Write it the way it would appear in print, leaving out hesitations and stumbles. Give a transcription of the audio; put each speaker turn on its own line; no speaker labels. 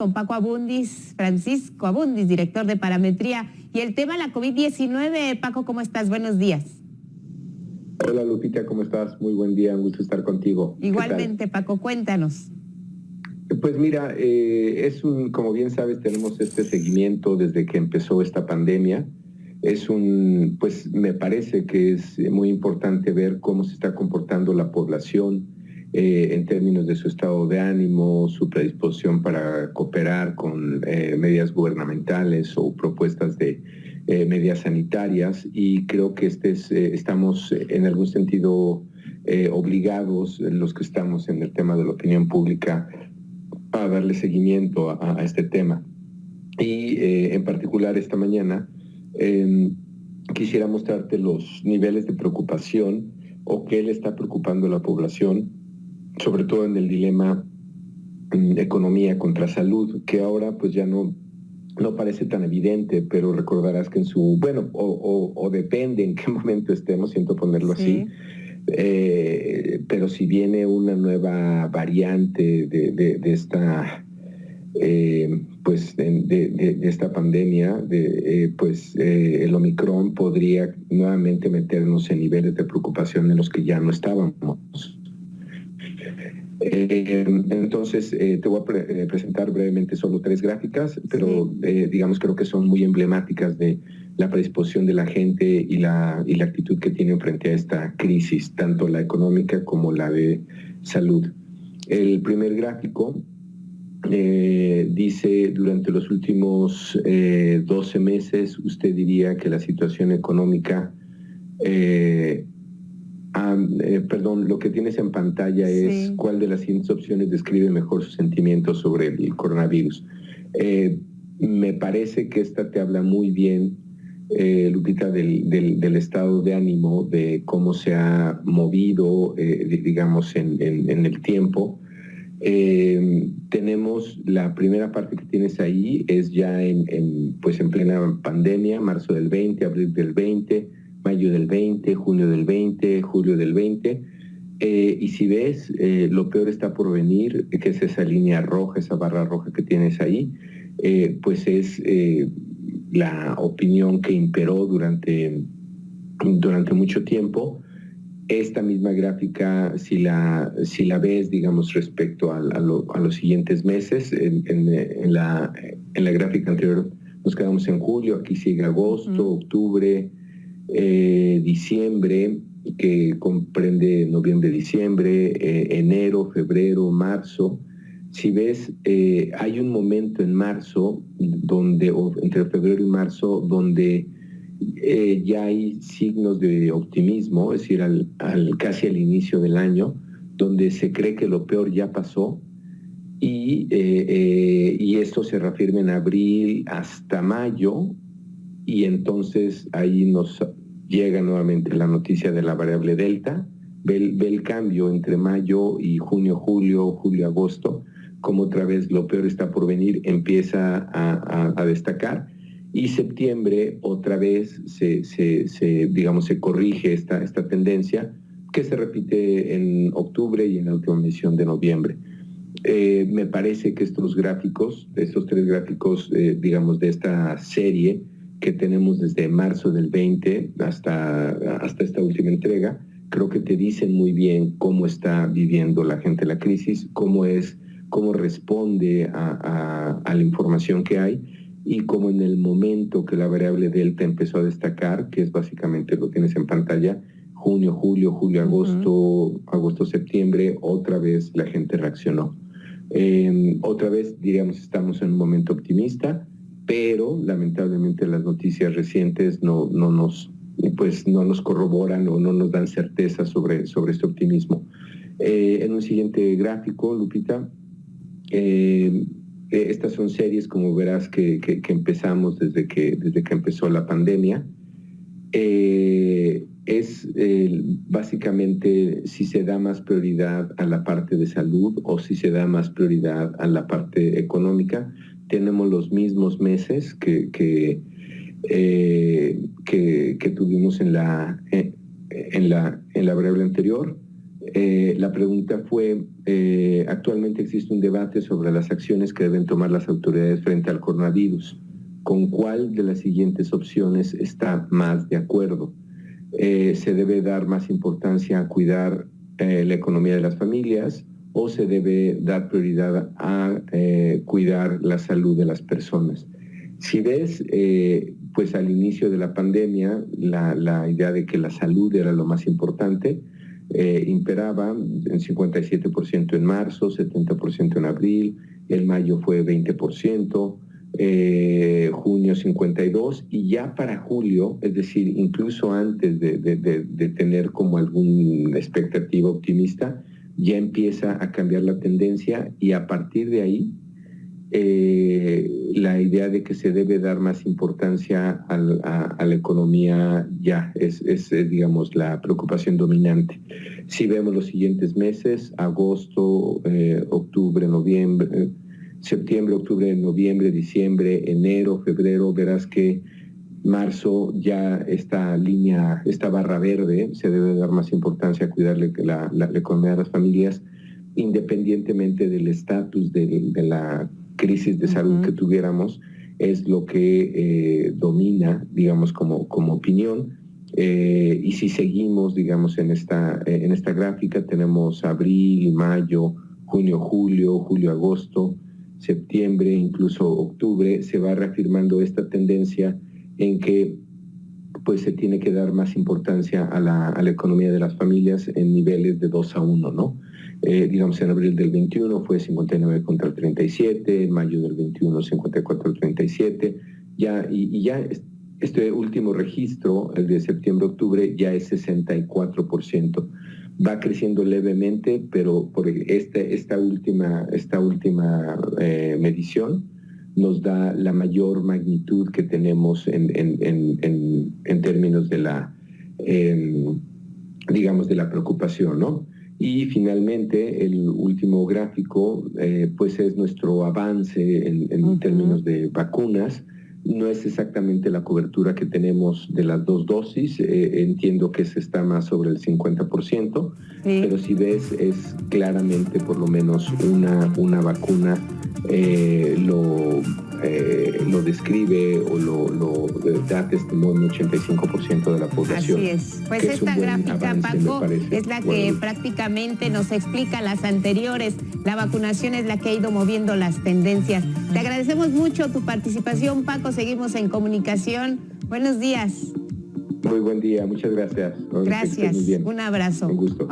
Con Paco Abundis, Francisco Abundis, director de Parametría, y el tema la COVID-19. Paco, ¿cómo estás? Buenos días.
Hola Lupita, ¿cómo estás? Muy buen día, un gusto estar contigo.
Igualmente, Paco, cuéntanos.
Pues mira, como bien sabes, tenemos este seguimiento desde que empezó esta pandemia. Pues me parece que es muy importante ver cómo se está comportando la población en términos de su estado de ánimo, su predisposición para cooperar con medidas gubernamentales o propuestas de medidas sanitarias, y creo que estamos en algún sentido obligados, los que estamos en el tema de la opinión pública, a darle seguimiento a este tema. Y en particular esta mañana quisiera mostrarte los niveles de preocupación o qué le está preocupando a la población, sobre todo en el dilema economía contra salud, que ahora pues ya no parece tan evidente, pero recordarás que o depende en qué momento estemos, siento ponerlo así, pero si viene una nueva variante de esta de esta pandemia, el Omicron podría nuevamente meternos en niveles de preocupación en los que ya no estábamos. Entonces, te voy a presentar brevemente solo 3 gráficas, pero creo que son muy emblemáticas de la predisposición de la gente y la actitud que tienen frente a esta crisis, tanto la económica como la de salud. El primer gráfico dice: durante los últimos 12 meses, usted diría que la situación económica... lo que tienes en pantalla es cuál de las siguientes opciones describe mejor sus sentimientos sobre el coronavirus. Me parece que esta te habla muy bien, Lupita, del estado de ánimo, de cómo se ha movido, en el tiempo. Tenemos la primera parte que tienes ahí, es ya en plena pandemia, marzo del 20, abril del 20, mayo del 20, junio del 20, julio del 20, y si ves, lo peor está por venir, que es esa línea roja, esa barra roja que tienes ahí, pues es la opinión que imperó durante mucho tiempo. Esta misma gráfica, si la ves, digamos, respecto a los siguientes meses, en la gráfica anterior nos quedamos en julio, aquí sigue agosto, octubre, diciembre, que comprende noviembre, diciembre, enero, febrero, marzo. Si ves, hay un momento en marzo, entre febrero y marzo, donde ya hay signos de optimismo, es decir, casi al inicio del año, donde se cree que lo peor ya pasó, y esto se reafirma en abril hasta mayo, y entonces ahí nos llega nuevamente la noticia de la variable Delta. Ve el cambio entre mayo y junio, julio, agosto, como otra vez lo peor está por venir, empieza a destacar. Y septiembre otra vez se corrige esta tendencia, que se repite en octubre y en la última medición de noviembre. Me parece que estos 3 gráficos, de esta serie que tenemos desde marzo del 20 hasta esta última entrega, creo que te dicen muy bien cómo está viviendo la gente la crisis, cómo responde a la información que hay, y cómo en el momento que la variable Delta empezó a destacar, que es básicamente lo tienes en pantalla, junio, julio, agosto, septiembre, otra vez la gente reaccionó. Otra vez, estamos en un momento optimista, pero lamentablemente las noticias recientes no nos corroboran o no nos dan certeza sobre este optimismo. En un siguiente gráfico, Lupita, estas son series, como verás, que empezamos desde que empezó la pandemia. Básicamente si se da más prioridad a la parte de salud o si se da más prioridad a la parte económica. Tenemos los mismos meses que tuvimos en la variable anterior. La pregunta fue actualmente existe un debate sobre las acciones que deben tomar las autoridades frente al coronavirus. ¿Con cuál de las siguientes opciones está más de acuerdo? ¿Se debe dar más importancia a cuidar la economía de las familias o se debe dar prioridad a cuidar la salud de las personas? Si ves, pues al inicio de la pandemia, la idea de que la salud era lo más importante, imperaba en 57% en marzo, 70% en abril, en mayo fue 20%, junio 52%, y ya para julio, es decir, incluso antes de tener como alguna expectativa optimista, ya empieza a cambiar la tendencia y a partir de ahí la idea de que se debe dar más importancia a la economía ya es, digamos, la preocupación dominante. Si vemos los siguientes meses, agosto, octubre, noviembre, septiembre, octubre, noviembre, diciembre, enero, febrero, verás que marzo ya esta barra verde, se debe dar más importancia a cuidarle la economía de las familias, independientemente del estatus de la crisis de salud que tuviéramos, es lo que domina, digamos, como opinión. Y si seguimos, digamos, en esta gráfica, tenemos abril, mayo, junio, julio, agosto, septiembre, incluso octubre, se va reafirmando esta tendencia en que pues se tiene que dar más importancia a la economía de las familias en niveles de 2-1, ¿no? Digamos, en abril del 21 fue 59 contra el 37, en mayo del 21 54 al 37, ya este último registro, el de septiembre-octubre, ya es 64%. Va creciendo levemente, pero por esta última medición nos da la mayor magnitud que tenemos en términos de la, digamos, de la preocupación, ¿no? Y finalmente, el último gráfico, pues es nuestro avance en términos de vacunas. No es exactamente la cobertura que tenemos de las 2 dosis, entiendo que se está más sobre el 50%, pero si ves es claramente por lo menos una vacuna lo describe o lo da testimonio 85% de la población.
Así es. Pues esta gráfica, Paco, es la que prácticamente nos explica las anteriores. La vacunación es la que ha ido moviendo las tendencias. Te agradecemos mucho tu participación, Paco. Seguimos en comunicación. Buenos días.
Muy buen día. Muchas gracias.
Gracias. Un abrazo.
Un gusto.